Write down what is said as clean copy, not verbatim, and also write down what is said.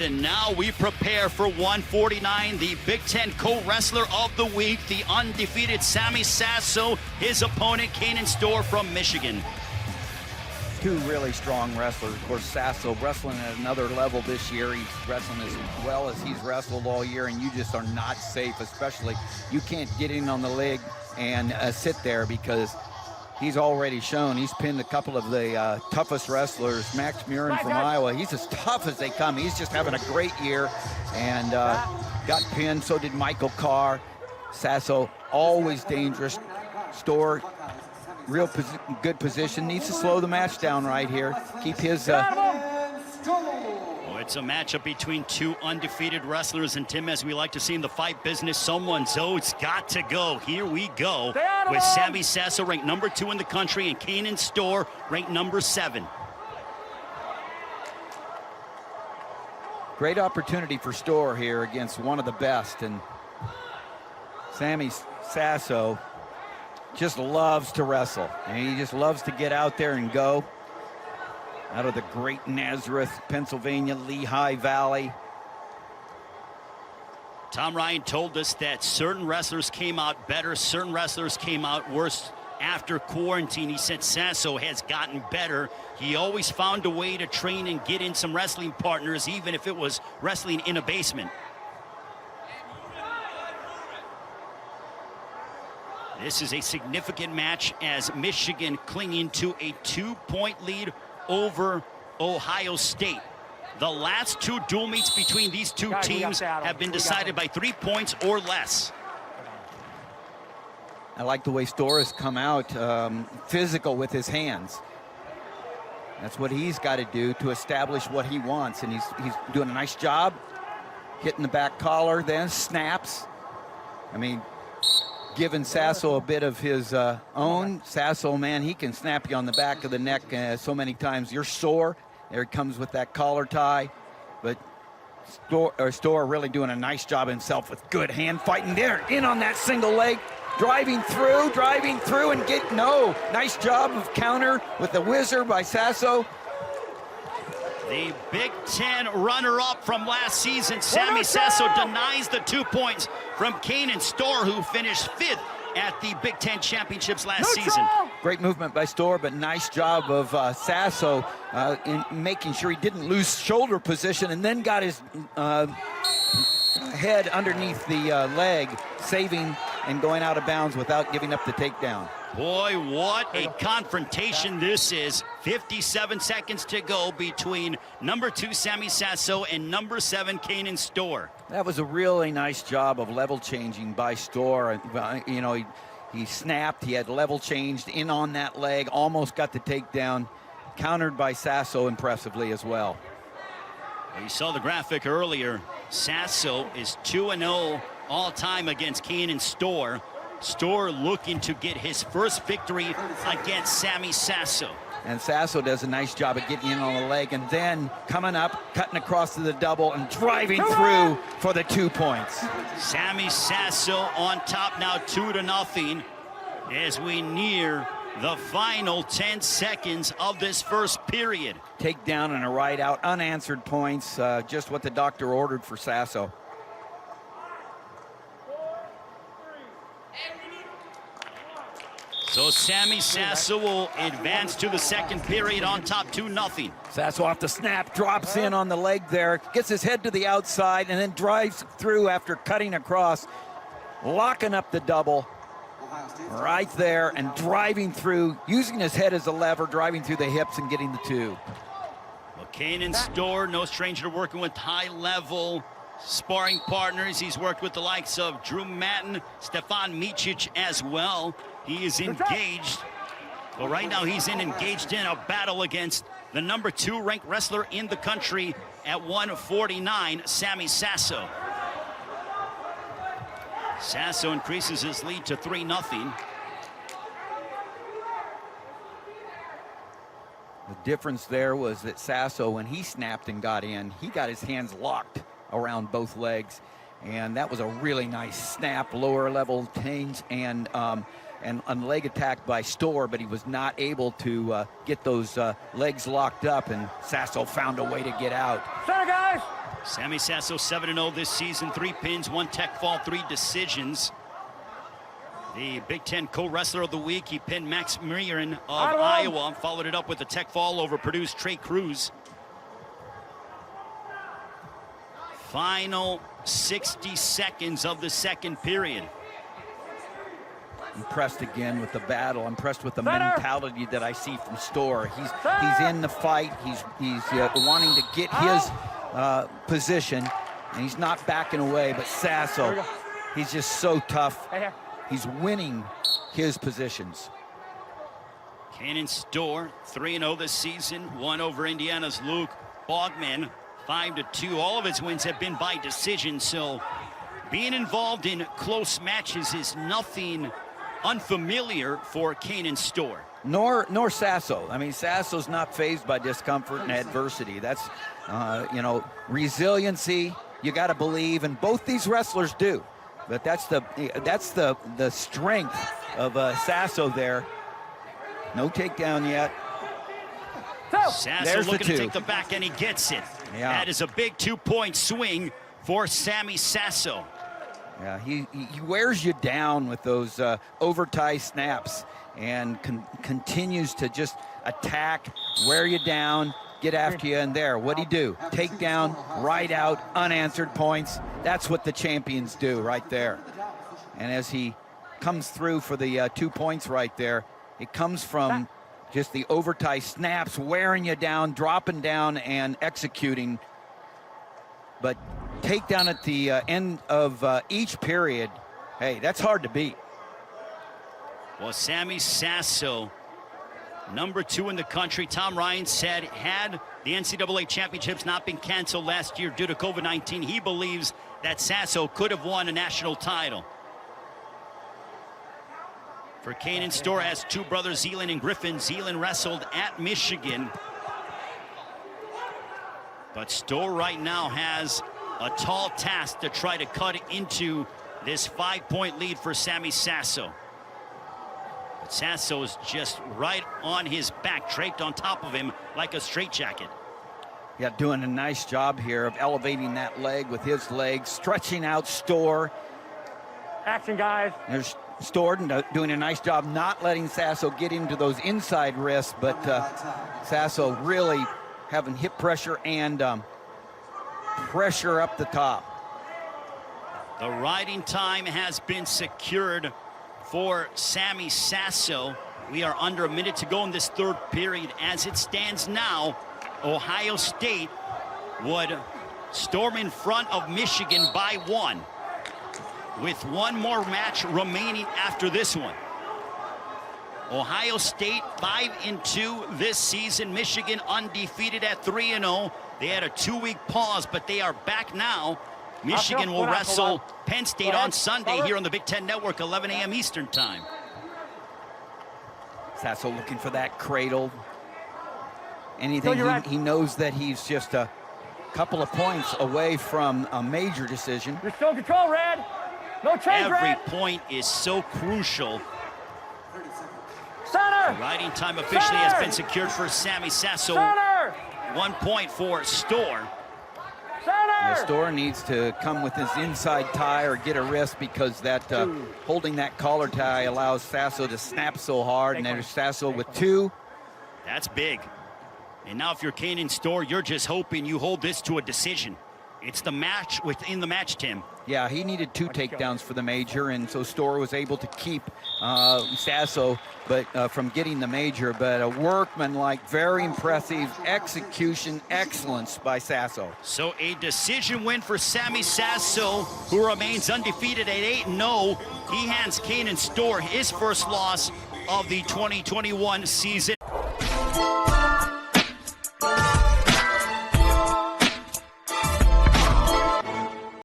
And now we prepare for 149, the Big Ten co-wrestler of the week, the undefeated Sammy Sasso, his opponent, Kanen Storr from Michigan. Two really strong wrestlers. Of course, Sasso wrestling at another level this year. He's wrestling as well as he's wrestled all year, and you just are not safe, especially you can't get in on the leg and sit there because he's already shown. He's pinned a couple of the toughest wrestlers. Max Murin from Iowa, he's as tough as they come. He's just having a great year and got pinned. So did Michael Carr. Sasso, always dangerous. Storr, real good position. Needs to slow the match down right here. Keep his... It's a matchup between two undefeated wrestlers, and Tim, as we like to see in the fight business, someone's got to go. Here we go with Sammy Sasso, ranked number 2 in the country, and Kanen Storr, ranked number 7. Great opportunity for Storr here against one of the best, and Sammy Sasso just loves to wrestle, and he just loves to get out there and go. Out of the great Nazareth, Pennsylvania, Lehigh Valley. Tom Ryan told us that certain wrestlers came out better, certain wrestlers came out worse after quarantine. He said Sasso has gotten better. He always found a way to train and get in some wrestling partners, even if it was wrestling in a basement. This is a significant match as Michigan clinging to a 2-point lead over Ohio State. The last 2 dual meets between these two teams have been decided by 3 points or less. I like the way Storr has come out physical with his hands. That's what he's got to do to establish what he wants, and he's doing a nice job hitting the back collar, then snaps. I mean, giving Sasso a bit of his own. Sasso, man, he can snap you on the back of the neck so many times. You're sore. There he comes with that collar tie. But Storr really doing a nice job himself with good hand fighting there. In on that single leg. Driving through, and nice job of counter with the whizzer by Sasso. The Big Ten runner-up from last season, Sammy Sasso, denies the 2 points from Kanen Storr, who finished 5th at the Big Ten championships last season. Great movement by Storr, but nice job of Sasso in making sure he didn't lose shoulder position and then got his head underneath the leg, saving and going out of bounds without giving up the takedown. Boy, what a confrontation this is. 57 seconds to go between number 2 Sammy Sasso and number 7 Kanen Storr. That was a really nice job of level changing by Storr. You know, he snapped, he had level changed in on that leg, almost got the takedown, countered by Sasso impressively as well. You saw the graphic earlier. Sasso is 2-0 all time against Kanen Storr. Storr looking to get his first victory against Sammy Sasso. And Sasso does a nice job of getting in on the leg and then coming up, cutting across to the double and driving through for the 2 points. Sammy Sasso on top now 2-0 as we near the final 10 seconds of this first period. Takedown and a right out, unanswered points, just what the doctor ordered for Sasso. So Sammy Sasso will advance to the second period on top 2-0. Sasso off the snap, drops in on the leg there, gets his head to the outside, and then drives through after cutting across, locking up the double right there and driving through, using his head as a lever, driving through the hips and getting the 2. Well, Kanen Storr, no stranger to working with high-level sparring partners. He's worked with the likes of Drew Matten, Stefan Micic as well. He is engaged. Well, right now he's engaged in a battle against the number 2 ranked wrestler in the country at 149, Sammy Sasso. Sasso increases his lead to 3-0. The difference there was that Sasso, when he snapped and got in, he got his hands locked around both legs, and that was a really nice snap, lower level change, and leg attack by Storr, but he was not able to get those legs locked up, and Sasso found a way to get out. Center, guys! Sammy Sasso 7-0 this season, 3 pins, 1 tech fall, 3 decisions. The Big Ten co-wrestler of the week, he pinned Max Meirin of Iowa, followed it up with a tech fall over Purdue's Trey Cruz. Final 60 seconds of the second period. Impressed again with the battle. Impressed with the mentality that I see from Storr. He's in the fight. He's wanting to get his position, and he's not backing away. But Sasso, he's just so tough. He's winning his positions. Kanen Storr, 3-0 this season, won over Indiana's Luke Bogman, 5-2. All of his wins have been by decision, so being involved in close matches is nothing unfamiliar for Kanen Storr. Nor Sasso. I mean, Sasso's not fazed by discomfort and adversity. That's, resiliency. You got to believe, and both these wrestlers do. But that's the strength of Sasso there. No takedown yet. Sasso looking to take the back, and he gets it. Yeah. That is a big 2-point swing for Sammy Sasso. Yeah, he wears you down with those over-tie snaps and continues to just attack, wear you down, get after you, and there, what'd he do? Take down, ride out, unanswered points. That's what the champions do right there. And as he comes through for the 2 points right there, it comes from just the over-tie snaps, wearing you down, dropping down, and executing. But takedown at the end of each period, hey, that's hard to beat. Well, Sammy Sasso, number 2 in the country. Tom Ryan said, had the NCAA championships not been canceled last year due to COVID-19, he believes that Sasso could have won a national title. For Kanen Storr has 2 brothers, Zeeland and Griffin. Zeeland wrestled at Michigan. But Storr right now has a tall task to try to cut into this 5-point lead for Sammy Sasso. But Sasso is just right on his back, draped on top of him like a straitjacket. Yeah, doing a nice job here of elevating that leg with his legs, stretching out Storr. Action, guys. There's Storr doing a nice job not letting Sasso get into those inside wrists, but Sasso really having hip pressure and pressure up the top. The riding time has been secured for Sammy Sasso. We are under a minute to go in this third period. As it stands now, Ohio State would storm in front of Michigan by 1, with 1 more match remaining after this one. Ohio State 5-2 this season. Michigan undefeated at 3-0. They had a 2-week pause, but they are back now. Michigan will wrestle Penn State on Sunday here on the Big Ten Network, 11 a.m. Eastern time. Sasso looking for that cradle. Anything, he knows that he's just a couple of points away from a major decision. You're still in control, Red. No change, Every Red. point is so crucial. Center. The riding time officially has been secured for Sammy Sasso. Center. 1 point for Storr. Yeah, Storr needs to come with his inside tie or get a wrist, because that holding that collar tie allows Sasso to snap so hard, and there's Sasso with 2. That's big. And now if you're Kanen Storr, you're just hoping you hold this to a decision. It's the match within the match, Tim. Yeah, he needed 2 takedowns for the major, and so Storr was able to keep Sasso from getting the major. But a workmanlike, very impressive execution, excellence by Sasso. So a decision win for Sammy Sasso, who remains undefeated at 8-0. He hands Kanen Storr his first loss of the 2021 season.